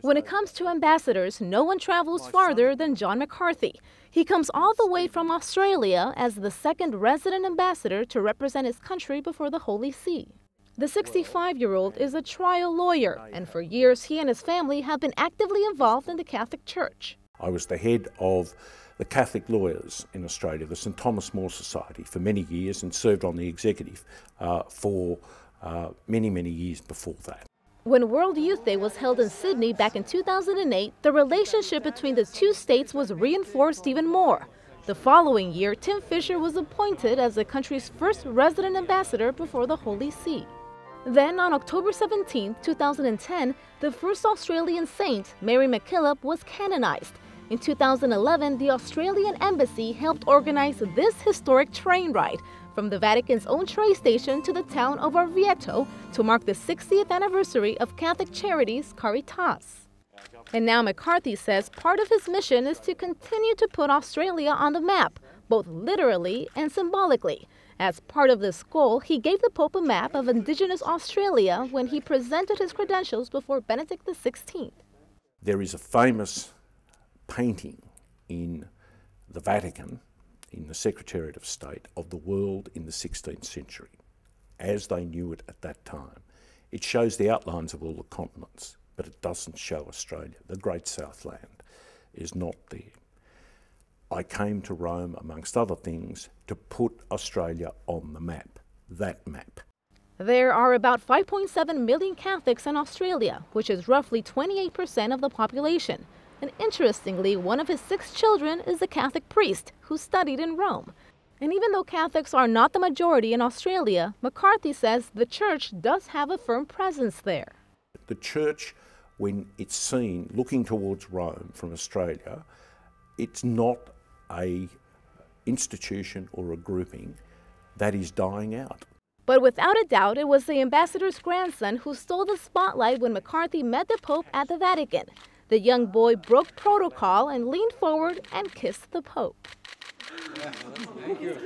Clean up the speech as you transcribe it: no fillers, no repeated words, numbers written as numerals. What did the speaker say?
When it comes to ambassadors, no one travels farther than John McCarthy. He comes all the way from Australia as the second resident ambassador to represent his country before the Holy See. The 65-year-old is a trial lawyer, and for years he and his family have been actively involved in the Catholic Church. I was the head of the Catholic lawyers in Australia, the St Thomas More Society, for many years, and served on the executive for many years before that. When World Youth Day was held in Sydney back in 2008, the relationship between the two states was reinforced even more. The following year, Tim Fisher was appointed as the country's first resident ambassador before the Holy See. Then, on October 17, 2010, the first Australian saint, Mary MacKillop, was canonized. In 2011, the Australian Embassy helped organize this historic train ride from the Vatican's own train station to the town of Orvieto to mark the 60th anniversary of Catholic Charities Caritas. And now McCarthy says part of his mission is to continue to put Australia on the map, both literally and symbolically. As part of this goal, he gave the Pope a map of Indigenous Australia when he presented his credentials before Benedict XVI. There is a famous painting in the Vatican, in the Secretariat of State, of the world in the 16th century, as they knew it at that time. It shows the outlines of all the continents, but it doesn't show Australia. The Great Southland is not there. I came to Rome, amongst other things, to put Australia on the map, that map. There are about 5.7 million Catholics in Australia, which is roughly 28% of the population. And interestingly, one of his 6 children is a Catholic priest who studied in Rome. And even though Catholics are not the majority in Australia, McCarthy says the church does have a firm presence there. The church, when it's seen looking towards Rome from Australia, it's not an institution or a grouping that is dying out. But without a doubt, it was the ambassador's grandson who stole the spotlight when McCarthy met the Pope at the Vatican. The young boy broke protocol and leaned forward and kissed the Pope. Thank you.